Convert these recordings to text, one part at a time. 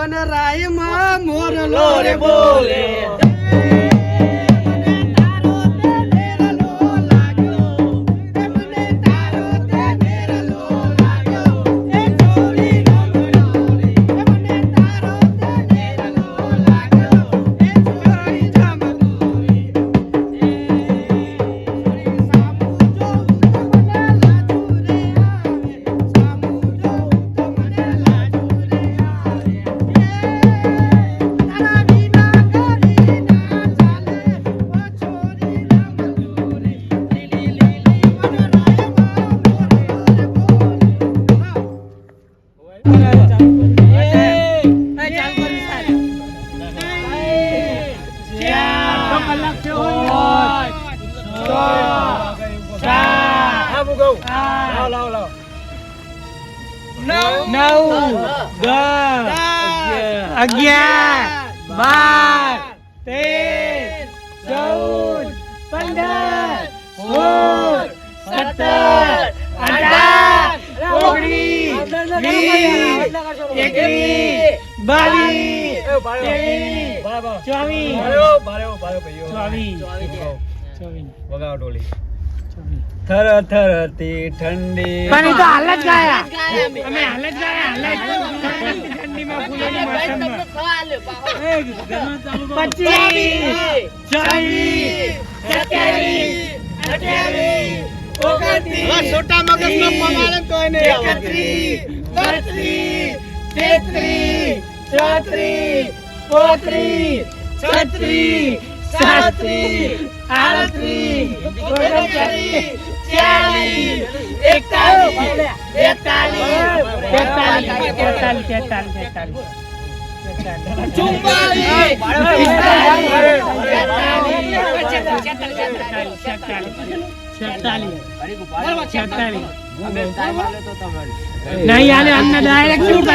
વનરાયમાં મોરલો રે બોલે થર થરતી ઠંડી પણ તો હાલ જ ગાયા અમે હાલ જ ગાયા ઠંડીમાં ફૂલોની મોસમમાં 25 છોટા મગજનો પમાડે કોઈ ને 46 नहीं आले अन्ना डायरेक्ट शूट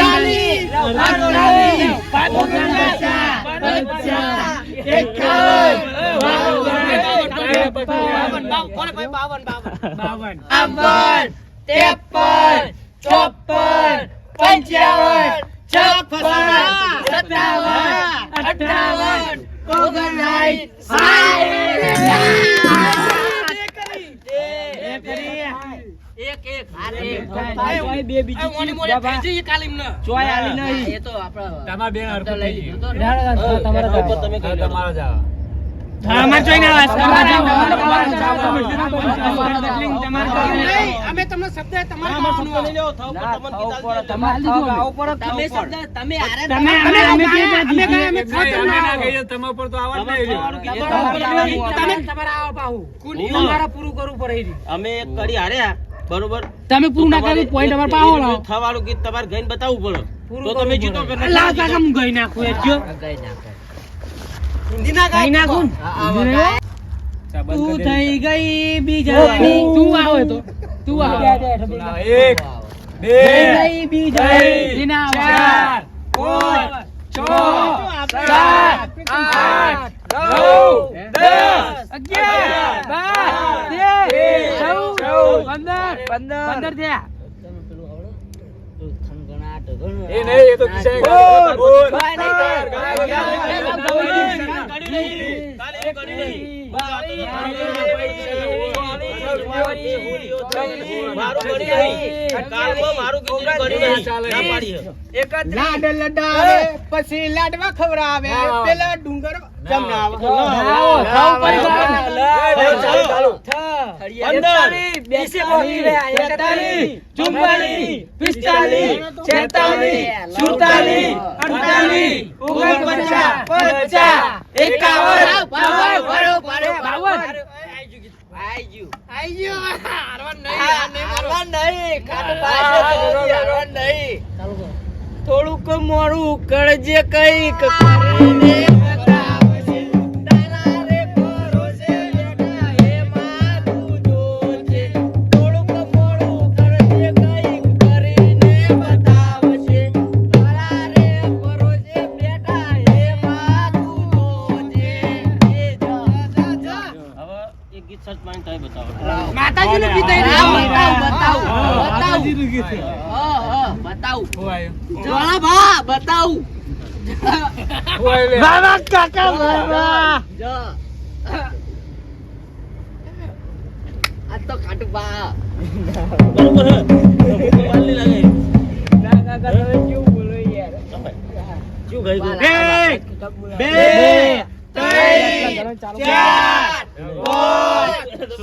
બરોબર તમે પૂરું ના કર્યું પોઈન્ટ અમાર પાવો લાવો થવાળું ગીત તમારે ગઈને બતાવવું પડે તો તમે જીતો કે લા કાકા હું ગઈ નાખું એ જો હિન્દી ના ગાઈ નાખું તું થઈ ગઈ બીજા તું આવે તો તું આવે 1 2 બીજા દિના 4 5 6 7 8 9 10 11 થયા એ નહીં એ તો કિસાન લાડ લડાવે પછી લાડવા ખવડાવે પેલા ડુંગર જમનાવે થોડુંક મોડું કરજે કઈક કરીને માતાજીનું ગીત બતાવું. વાહ વાહ કાકા વાહ વાહ. જો આ તો ખાટું બા બરોબર હે. વાર નહીં લાગે. શું ગઈ ગયું? એક, બે, ત્રણ, ચાર, પાંચ, છ,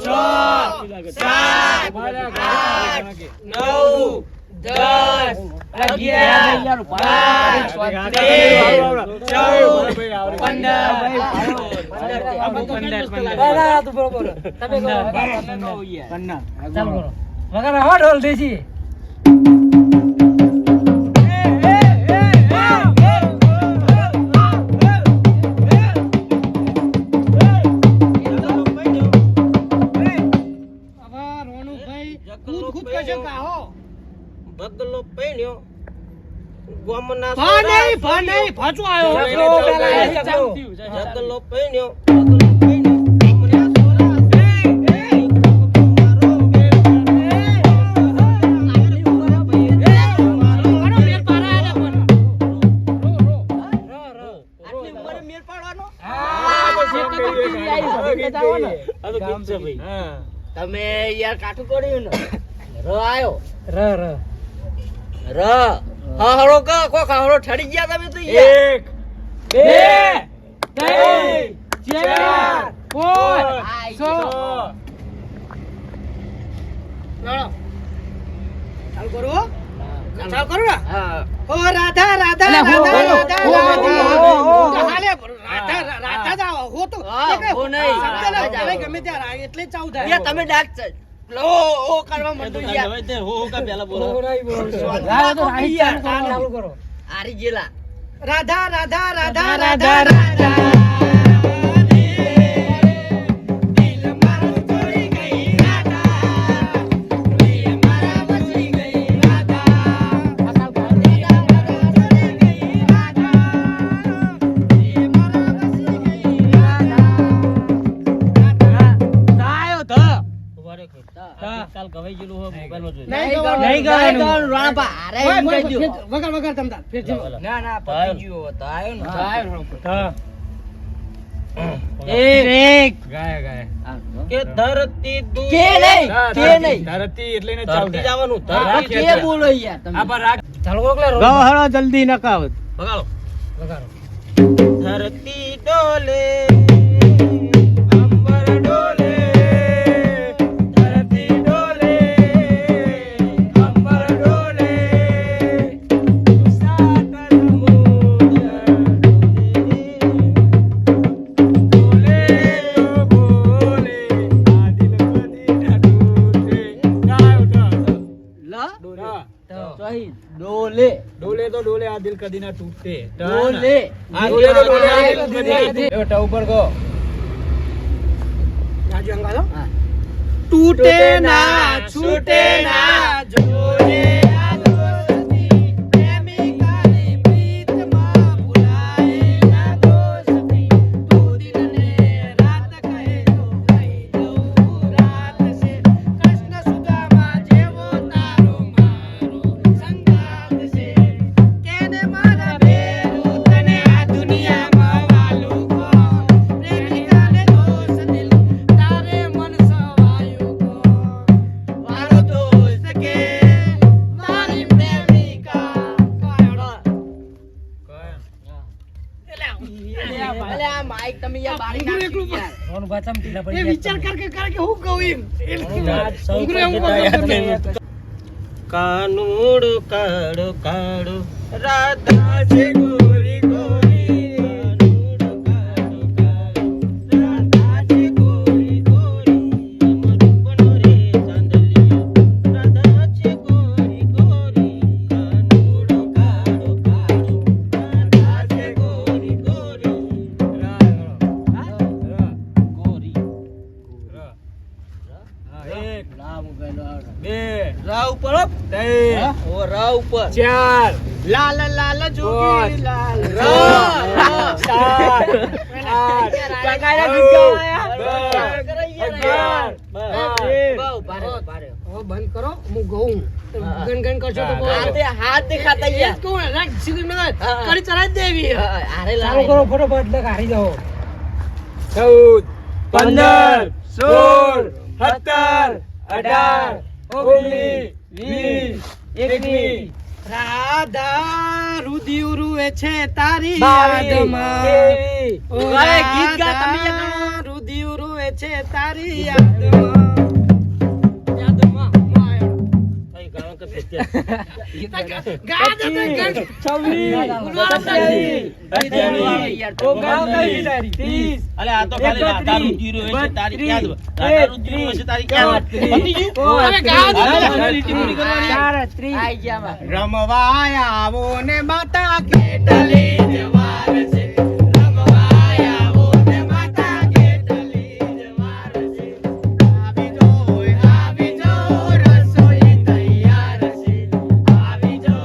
સાત, આઠ, નવ, 10, 11, 12, 13, 14, બગલો પહેણ્યો ગોમના પાછું આવ્યો. જગલો પહેણ્યો ગોમના તમે યાર કાઠું કર્યું ને ર આયો ર હા હળો કા કો ખાવડો ઠડી ગયા તમે તો યાર 1 2 3 4 5 6 ચાલુ કરો હો. ચાલુ કરો ને. હા ઓ રાધા રાધા અલા, હો, રાધા હો, રાધા હો, રાધા. હો, હો, હો. તો હાલે રાધા જ આવો. હો તો હા, એટલે હો નહીં. શબ્દ ના રાધા ભલે જ ગમે ત્યારે આવે એટલે જ ચાલુ થાય. યાર તમે ડાક લો ઓ કરવા માંડો યાર ચાલુ કરો. આરી જેલા રાધા રાધા રાધા રાધા રાધા દિલ મારો ચોરી ગઈ રાધા તુએ મારા વસી ગઈ રાધા ચોરી ગઈ રાધા તુએ મારા વસી ગઈ રાધા. કાલ કવાઈ ગયેલું હોય મોબાઈલમાં જોઈ. નહીં ગાવાનું. રાણપા અરે ઓય, એમ બોલ, કહી દો વગર વગર તમતાર ફેર જેવો. ના ના પતી ગયો તો આયો ને એક કે ધરતી દૂર કે નહીં ધરતી એટલે એને ધરતી જવાનું આ ધરતી કે બોલો યાર તમે હળો જલ્દી નકાવત. બગાડો ધરતી ડોલે અંબર ડોલે ધરતી ડોલે અંબર ડોલે સાગર મોજા ડોલે તો બોલે આ દિલ કદી ન તૂટે ગાયો લ શહીદ ડોલે ડોલે તો ડોલે આ દિલ કદી ના તૂટે ડોલે ડોલે તો ડોલે આ દિલ કદી ના તૂટે ટા ઉપર ગો રાજુ અંગાલો. હા टूटे ना छूटे ना जोड़े आ दोस्ती प्रेमिका ने प्रीत માં ભુલાએ ના દોસ્તી તું દિલ ને રાત કહે તો કહી દઉં રાત છે કૃષ્ણ સુદામા જેવો તારો મારો સંગાત છે કેને મારા બેરું તને આ દુનિયામાં વાલું કો પ્રેમિકા ને દોસ્ત દિલ તારે મન સવાયું કો મારો દોસ્ત કે મારી પ્રેમિકા કાયડો અલે આ માઈક તમે યાર બારી નાખી યાર એ વિચાર કર કે હું કહું એમ કાનુડો કાળો કાળો રાધા છે ગોરી ગોરી કાનુડો કાળો કાળો રાધા છે ગોરી ગોરી અમરૂપનો રે ચાંદલિયો રાધા છે ગોરી ગોરી કાનુડો કાળો કાળો રાધા છે ગોરી ગોરી ગોરી રા ઉપર હો. ઓ રા ઉપર લાલ લાલ જોગી લાલ કાકાના ગીત ગાવાયા. બહુ ભારે ભારે બંધ કરો હું ગઉં ગણ કરશો તો બોલો. હાથ દેખાતા એ જ કહું ને, રાખ, સીધી મગજ. કડી ચડાઈ જ દેવી. અરે ચાલુ કરો ફટોફટ, એટલે હારી જાઓ. 14, 15, 16, 17, 18, 20, 21, રાધા રુધિર રૂએ છે તારી 22, યાદમાં. 23, ઓ હવે ગીત ગા, તમે રાધા રુધિર રૂએ છે તારી યાદમાં. યાદમાં. ભાઈ ગાવા કે સત્યા ગા દે તે ગણ. 26, અલે આ તો ખાલી રાધાનું જીરો હોય છે તારી યાદ રાધાનું જીરો હોય છે તારી યાદ પતી ગયું હવે ગા દે. લીટી પૂરી કરવાની આઈ ગયા માં. રમવા આવો ને માતા કેટલી જવાર છે. રમવા આવો ને માતા કેટલી જવાર છે. આવી જો રસોઈ તૈયાર છે. આવી જો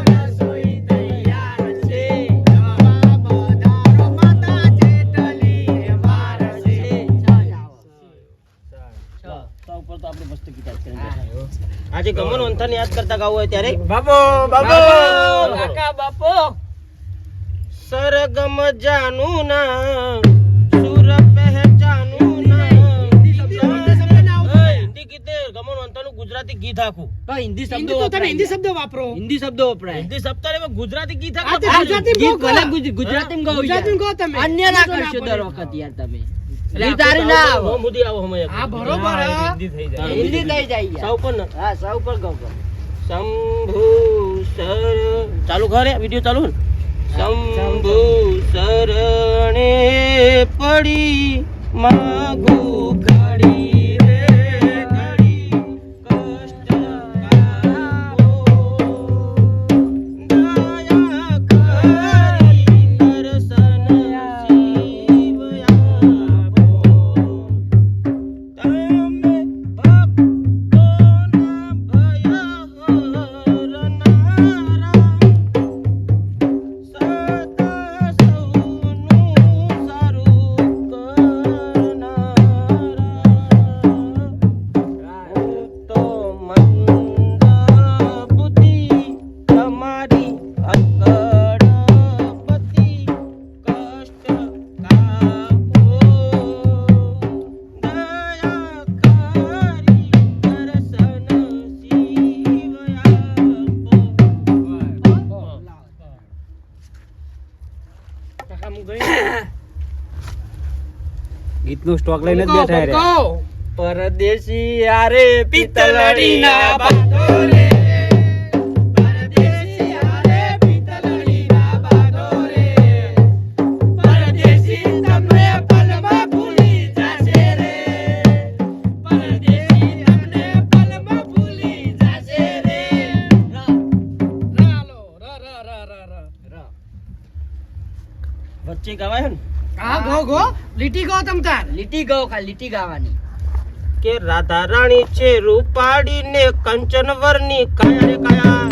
રસોઈ તૈયાર છે. રમવા પધારો માતા કેટલી વાર છે. સૌ ઉપર તો આપણે મસ્ત ગીત યાદ કરીને બેઠા. આજે ગમન વંથન યાદ કરતા ગાવું હોય ત્યારે બાબો કાકા બાપો સરગમ જાનું ના સુર પહેચાનું ના હિન્દી ગીતે ગમન વંથન નું ગુજરાતી ગીત આખું તો હિન્દી હિન્દી શબ્દો તો તમે હિન્દી શબ્દ વાપરો. હિન્દી શબ્દો વપરાય. હિન્દી સપ્તાહ એમાં ગુજરાતી ગીત આ આખું તો ગુજરાતી ગીત બોલો. ભલે ગુજરાતીમાં ગાઓ ગુજરાતીમાં યાર. કહો તમે. અન્ય ના હિન્દી તો કરશો દર પડે. વખત યાર તમે. એટલે ગીત તારી ના આવો. બહુ મોદી આવો હમણાં હા, બરોબર હા. હિન્દી થઈ જાય સૌ યાર. પર ને હા સૌ પર ગાઓ ગાઓ. શંભુ સર ચાલુ કરે વિડિયો ચાલુ ને શંભુ શરણે પડી માગુ ઘડી રે ઘડી કષ્ટ આપો દયા કરી દર્શન શિવ આપો તમે ભક્તોના ભય હરનારા સદા સૌનું સારું કરનારા હું તો મંદ બુદ્ધિ તમારી અકળ પતિ કષ્ટ કાપો દયા કરી દર્શન શિવ આપો. ગીતનું સ્ટોક લઈને જ બેઠા રે. કહો. પરદેશી યારે પિતલડીના બાંધો રે. પરદેશી યારે પિતલડીના બાંધો રે. પરદેશી તમને પલમાં ભૂલી જાશે રે. પરદેશી તમને પલમાં ભૂલી જાશે રે. રાલો, ર. વચ્ચે ગવાય ને હા, ગો. લીટી ગો તમ તાર. લીટી ગાઓ ખાલી લીટી ગાવાની. કે રાધા રાણી છે રૂપાડી ને કંચન વરની કાયા રે કાયા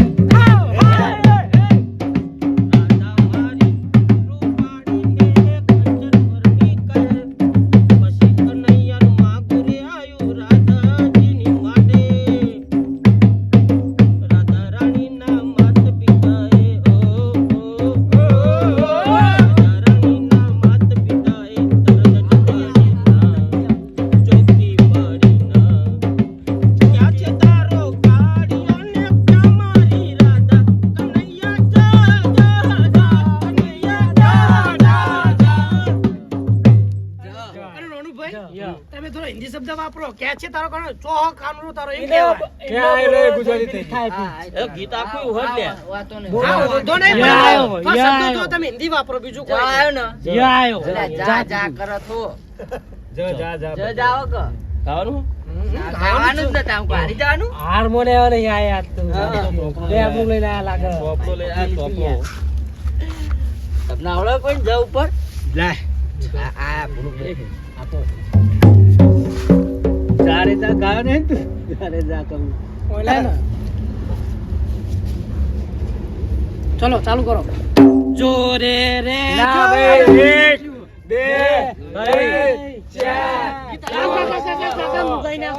રાધા મારી રૂપાડી ને કંચન વરની કાયા પછી કનૈયાનું માગું રે આયુ રાધાજીની માટે રાધા રાણીના માત પિતાએ રાધા રાણીના માત પિતાએ તરત ચોકી પડીના ક્યાં છે તારો ગાડીઓ ને ક્યાં મારી રાધા કનૈયા જા કનૈયા જા અરે રોનુભાઈ, તમે થોડો હિન્દી શબ્દ વાપરો. કે છે તારો કોનો ચોહ કામરો તારો એમ કહેવાય. એ ગીત આખું ઉહડ લે વાતો ને. હા, વાંધો નહીં. યા આયો, પણ શબ્દ તો તમે હિન્દી વાપરો, બીજું જા કોઈ આયો નહીં. ને. અલા, જા કરો છો. જ જાઓ કે. ગાવાનું ગાવાનું જ નતા, હું હારી જવાનું. હાર્મોનિયમ નહીં આયા તું. હા. બે આપણું લઈને આયા લાગે. ટોપલો લઈ આ ટોપલો તમને આવડે કોઈ જાવ ઉપર? લે આ ભૂલું ભાઈ. ચારે જા ગાયો ને તું ચારે જા કહું ઓલા ને. ચલો ચાલુ કરો. જોરે રે એક બે ત્રણ, ચાર.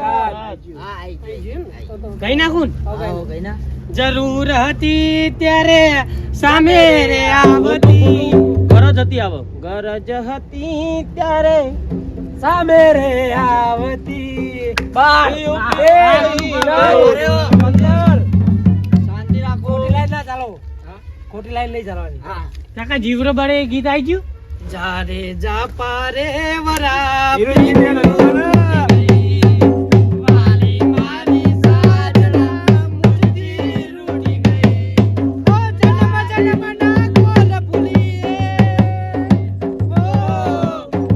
હા, આઈ ગયું. ગઈ નાખું ને? આવો ગઈ ના જરૂર હતી ત્યારે સામે રે આવતી ગરજ હતી આવો ગરજ હતી ત્યારે સામે રે આવતી બાઈ શાંતિ રાખો ખોટી લાઈન ના ચાલો ખોટી લાઈન નહીં ચાલવાની હા કાકા જીવરો બારે ગીત આવી ગયું જારે જા પારે વરા વાલી મારી સાજણા મુજથી રૂઠી ગઈ ઓ જન્મ જન્મ ના કોલ ભૂલીએ ઓ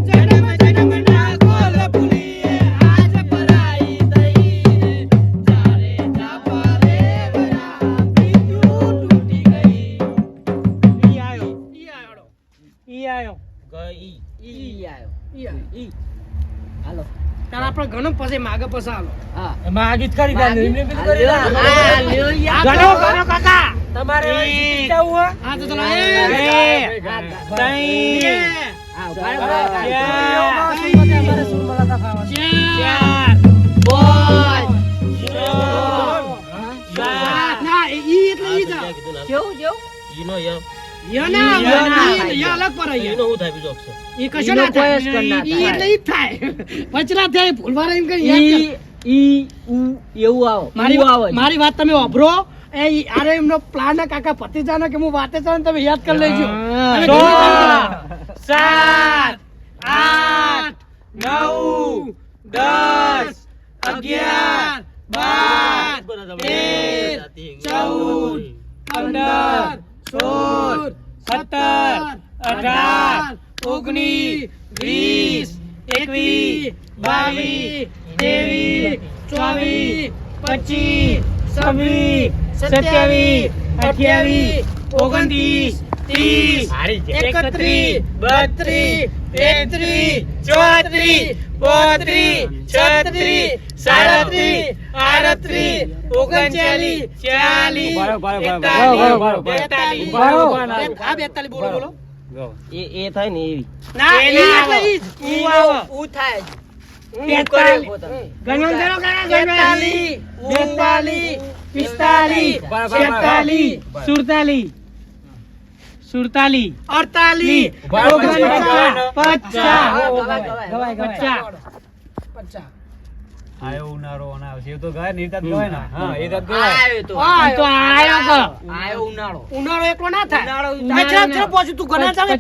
જન્મ જન્મ ના કોલ ભૂલીએ આજ પરાઈ દઈ જારે જા પારે વરા બીજું તૂટી ગઈ ઈ આયો ગઈ ઈ આયો ઈ હાલો તાર આપણે ઘણો પછી માગે પછી હાલો હા એમાં આ ગીત કરી દે એમને ગીત કરી દે હા લ્યો યાર ઘણો ઘણો કાકા તમારે જીતી જવું હો હા તો ચલો એ હા ભાઈ અમારે સુર મળાતા ખાવા ચાર પાંચ સાત ના ઈ એટલે ઈ જા કેવું કેવું ઈનો ય યો ના યો અલગ પર ઈનો આયા હું થાય બીજો અક્ષર ઈ કશો ના કોઈ જ થાય કર ના ઈ એટલે ઈ જ થાય પચરા થાય ભૂલવારા એમ કરી યાદ કર ઈ ઉ એવું આવો મારી વાત તમે વાપરો એ આરે એમનો પ્લાન કાકા ભતીજાનો કે હું વાતે ચાલે તમે યાદ કરી લેજો અને ઘણી વાર સાત આઠ નવ 10 11 12 13 14 15 16 17 18 19 20 21 22 23 25 26 27 28 29 30 31 32 33 34 35 36 37 38 39 40 બોલો બોલો એ થાય ને એવી ના એ એટલે ઈ જ. ઈ આવો. ઉ થાય જ. 43 ગણવાનું કરો કાકા, ગણવાનું. 42 45 46 47 48 50 આયો ઉનાળો અને આવશે એ તો ગાય નહીં તો ગવાય ને હા એ તો આયો તો. આયો ઉનાળો. ઉનાળો એકલો ના થાય. ઉનાળો ચાલ, ચાલ, પહોંચી તું ગણા ચાલે.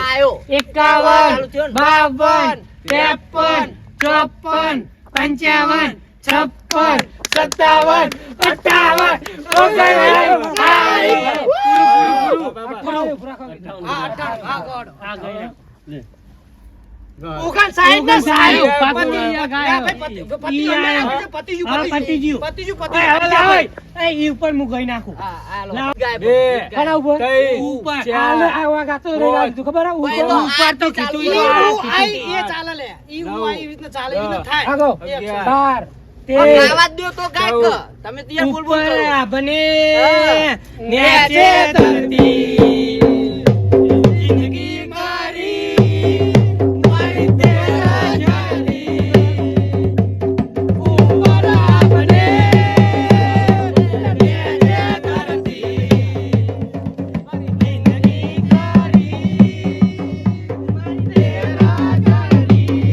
આયો. 51 52 53 54 55 56 57 આવાજ દ્યો તો કાંઈક. તમે ત્યાં બોલ બોલ કરો. બને નેચે ધરતી જિંદગી મારી મારી તેરા જાની ઉપર બને નેચે ધરતી જિંદગી મારી મારી તેરા જાની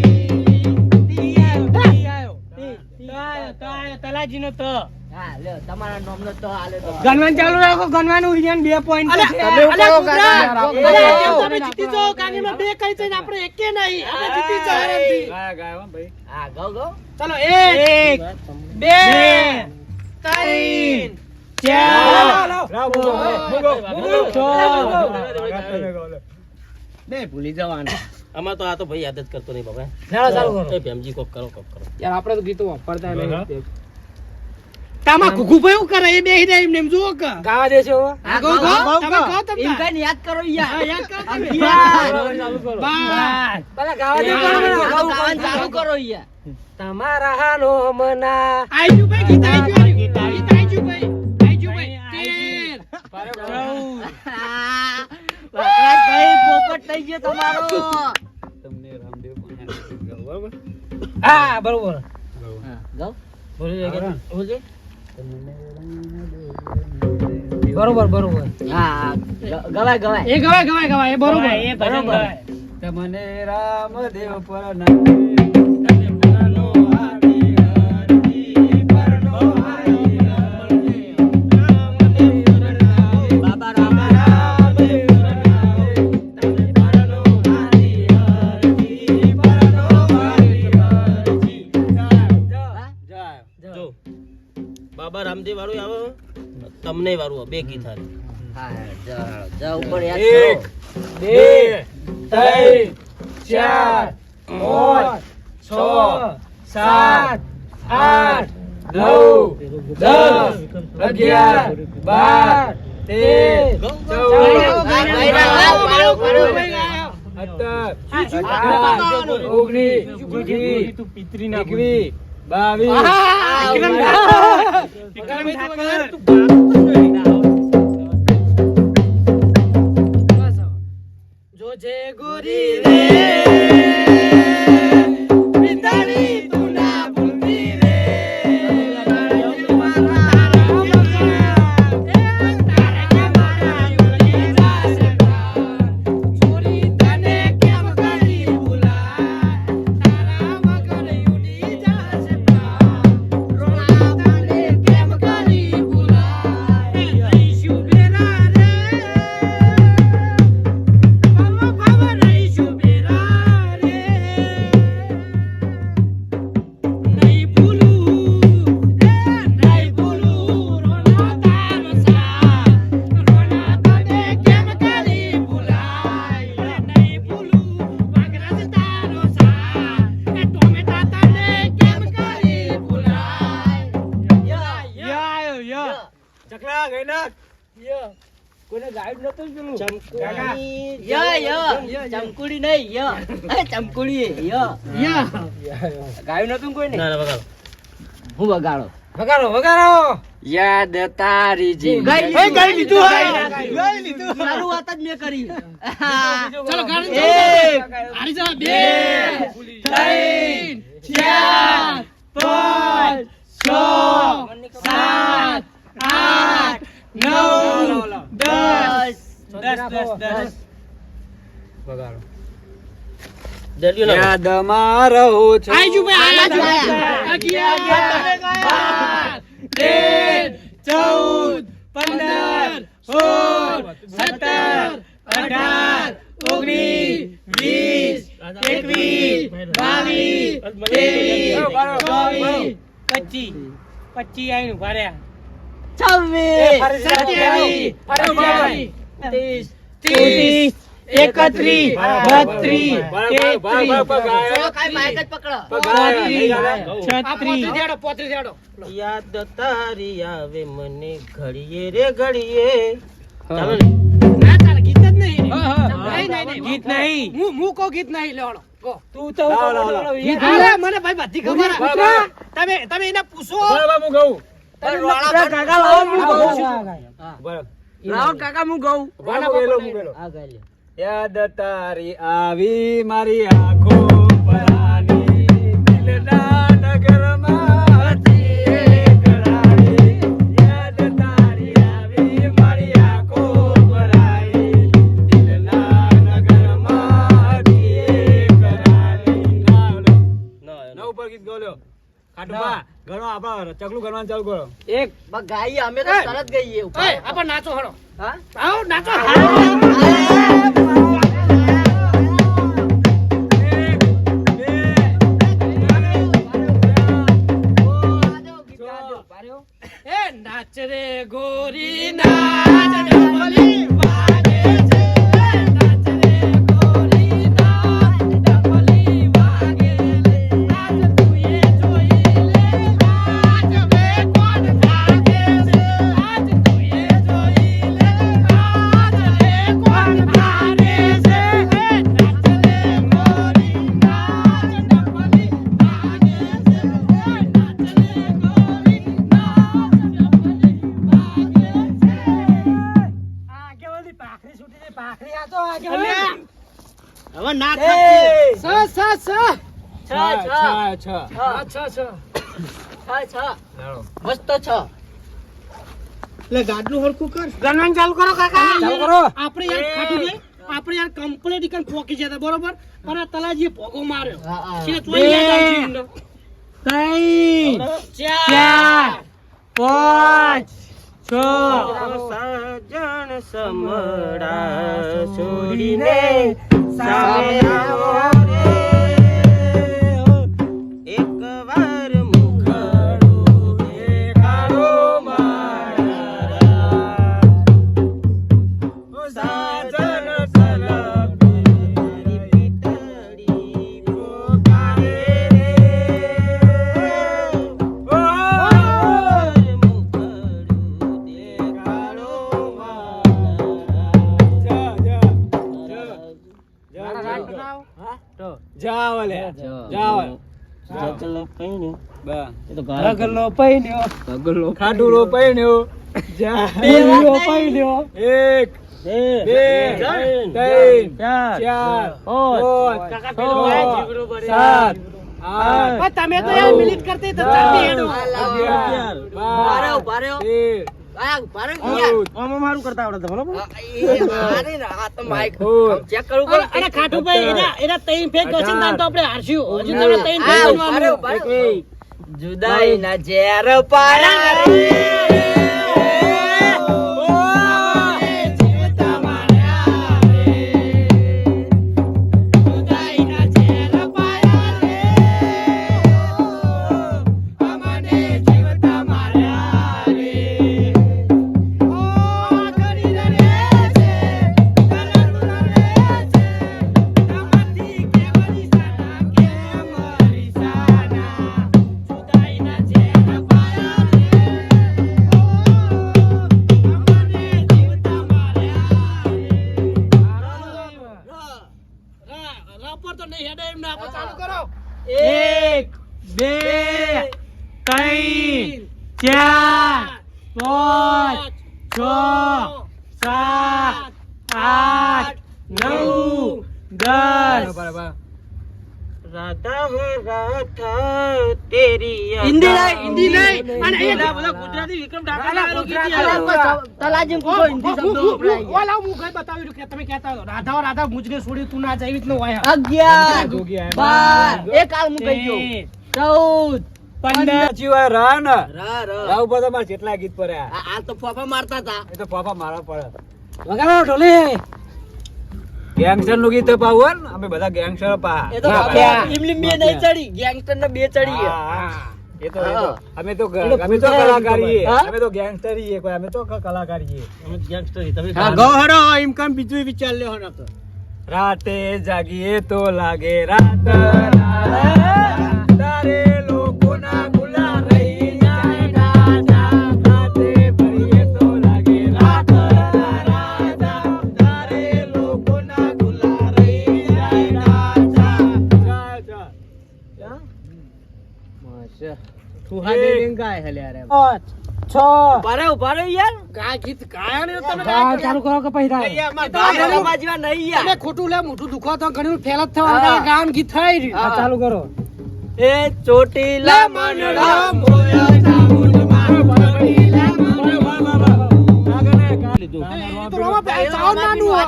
તલાજીનો તો હા, લ્યો, તમારા નામનો તો હાલે તો. ગણવાનું ચાલુ રાખો. ગણવાનું રિયાન 2 પોઈન્ટ છે. તમે જીતી જાઓ. કાનીમાં 2 કઈ છે ને આપણે એકે નહીં. આપણે જીતી જાઓ આરામથી. ગાય ગાય હો ભાઈ હા, ગો ગો. ચલો 1 2 3 4 ભૂલી જવાનું આમાં તો આ તો ભાઈ યાદ જ કરતો નહીં બાબા ચાલુ કરો. એ ભેમજી કોક કરો યાર આપણે તો ગીતો વાપરતા નહીં. તામા ઘુઘુ ભાઈ શું કરે એ બેહી જાય એમને એમ જુઓ કે ગાવા દેશો. હા, ગો ગો, ગો ગો, તમે ગો. કહો તમે એમ કઈને યાદ કરો યાર. હા, યાદ કરો તમે. યાર. પેલા ગાવા દે. ગાવાનું ચાલુ કરો યાર. તમારા હાનો મના આઈજુ ભાઈ ગીત આઈજુ ગીત આઈજુ ભાઈ આઈજુ ભાઈ 13 વકરાજભાઈ પોપટ થઈ ગયો તમારો. તમને રામદેવ પણ બરોબર હા બરોબર ગો. બોલી બોલજે બરોબર બરોબર હા ગવાય ગવાય એ ગવાય એ બરોબર એ ભજન ગવાય. તમને રામદેવ પર નામે પરનો હાથી હરતી પરનો હાથી હરતી રામદેવ પર નામે બાબા રામદેવ પર નામે તમે પરનો હાથી હરતી પરનો હાથી હરતી જો બાબા રામદેવ વાળું આવે તમને વાળું બે ગીત હારે. હા જા ઉપર યાદ એક કરો 2 3 4 5 6 જોજે ગોરી રે પિતાની તું ના ભૂલતી રે ચોરી તને કેમ કરી ભૂલાય તારા વગર ઉડી જાશે પ્રાણ રોણા તને કેમ કરી ભૂલાય રહીશું બેરા રે ચકલા ગઈ ના કોઈને ગાઈડ નતું પેલું ચમકુડી નહીં ચમકુડી ગાયું નતું કોઈ ના ના વગાડો. હું વગાડો વગાડો યાદ તારી જી ગાઈ લીધું શરૂઆત જ મેં કરી ચલો ગાડી એક હારી જા 2 3 4 5 6 7 8 9 10 વગાડો જલ્દી ના યાદમાં રહું છું આઈજુ ભાઈ આયા જ, આયા જ. 11 12 13 14 15 16 યાદ તારી આવે મને ઘડીએ રે ઘડીએ. ચાલો ને. ગીત નહીં હું કો ગીત નહીં લેવાનો ગો તું તો ગીત અરે મને ભાઈ બધી ખબર છે. તમે એને પૂછો બરાબર હું ગાઉં કાકા લાવો હું ગાઉં છું. બરાબર લાવો કાકા હું ગાઉં મુકેલો યાદ તારી આવી મારી આંખો પરાની દિલના નગરમાં હતી એક રાણી યાદ તારી આવી મારી આંખો પરાની દિલના નગરમાં હતી એક રાણી નવ ઉપર ગીત ગાવ લ્યો ખાટુબા ઘણો આપણા ચકલું ગણવાનું ચાલુ કરો એક ગાઈએ અમે તો તરત ગઈએ ઉપર. એ આપણ નાચો હળો હા આવો નાચો એ નાચ રે ગોરી નાચ ડબલી વાગે છે નાચ રે ગોરી નાચ ડબલી વાગે આજ તુએ જોઈ લે આજ વે કોણ ભાગે છે આજ તુએ જોઈ લે આજ વે કોણ ભાગે છે નાચ રે ગોરી નાચ ડબલી વાગે છે નાચ રે ગોરી હવે ના છ મસ્ત છ એટલે ગાડલું હરખું કર. ગણવાનું ચાલુ કરો કાકા. ચાલુ કરો. આપણે યાર ખાટુભાઈ, આપણે યાર કમ્પ્લીટ ઈકન પોકી જતા બરોબર, પણ આ તલાજીએ ભોગો માર્યો. છે તો યાદ આવશે એમને. 3 4 5 6 સજણ સમડા છોડીને સામે આવો રે. એકવાર મુખડું દેખાડો મારા. સાજન સલપેરી પીતળી પોકારે રે. મુખડું દેખાડો જાવ લે જાવ. મારા. રગલો પૈણ્યો, ખાટુલો પૈણ્યો, જા પૈણ્યો. 1 2 3 4 કાકા પેલો ભાઈ જીગડો ભરે. 7 8 તમે તો યાર મિલિટ કરતે તો ચાલતી હેડો. ઉભા રહ્યો. 13 આ ઉભા રહ્યો યાર. આમાં મારું કરતા આવડે તો બરોબર. એ મારે ને આ તો માઈક ચેક કરવું પડે. અને ખાટુભાઈ એના તૈન ફેક હશે ને તો આપણે હારશું. હજુ તમે તૈન ફેક આ ઉભા રહ્યો, ઉભા રહ્યો. જુદાઈ ના ઝેર પાયા રે. રાપર તો નહીં હેડે એમ ના. આપણે ચાલુ કરો. 1 2 3 4 5 6 7 8 9 10. રાધા હે રાધા તેરી હિન્દી નહીં. અને એ બધા ગુજરાતી વિક્રમ ઠાકોર તલાજી પૂછો હિન્દી શબ્દો વપરાય. ઓલા હું કઈ બતાવ્યું કે તમે કહેતા હતો રાધા રાધા મુજને છોડી તું ના જાય ન હોય. 11 12 એક હાલ હું કહી દઉં. 14 જીવા રા ને રા રા. રાવ બધા માર કેટલા ગીત પડ્યા. આ તો ફોફા મારતા હતા. એ તો પાપા મારા પડે. વગાડો ઢોલે. ગેંગસ્ટર નું ગીત પાવું ને અમે બધા ગેંગસ્ટર પા. એ તો બાપા ઇમલી બે નહીં ચડી, ગેંગસ્ટર ને બે ચડી. એ તો અમે તો એટલે કલાકારીએ. હા? અમે તો ગેંગસ્ટરીએ કોઈ અમે તો કલાકારીએ. હા ગો હડો એમ કામ બીજું વિચાર લ્યો હડો તો. રાતે જાગીએ તો લાગે રાત તારે લોકોના ગુલા રહી જાય રાજા. રાતે ભરીએ તો લાગે રાત તારે લોકોના ગુલા રહી જાય રાજા. ઉભા રહ્યો યાર. ગા ગીત ગાયા ને તમે ચાલુ કરો કે પહેલા ગાવા જેવા નહીં યાર. તમે ખોટું લે મોઢું દુખો તો ઘણી ફેલ જ થવાનું. ગાન ગીત થઈ રહ્યું. ચાલુ કરો. એ ચોટીલા મનડા તો રોવા પે ચાવ નાનું હોય.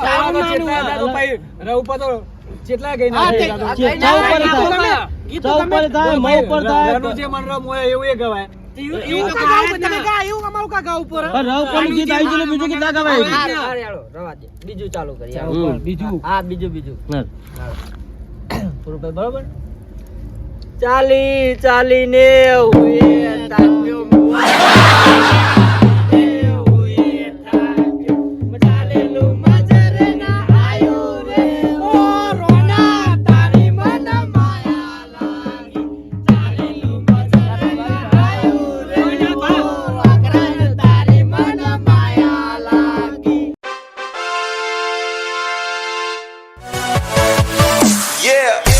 જેટલા ગઈ ના ગીત જે મનરમ હોય એવું એ ગવાય. એવું તો ગાવ તમે ગા એવું અમારું કા ગાવ ઉપર. રવા દે. બીજું ચાલુ કરીએ. બીજું હા બીજું પૂરું બરોબર. ચાલી ચાલીને હુએ તાક્યો મુઆ. Yeah.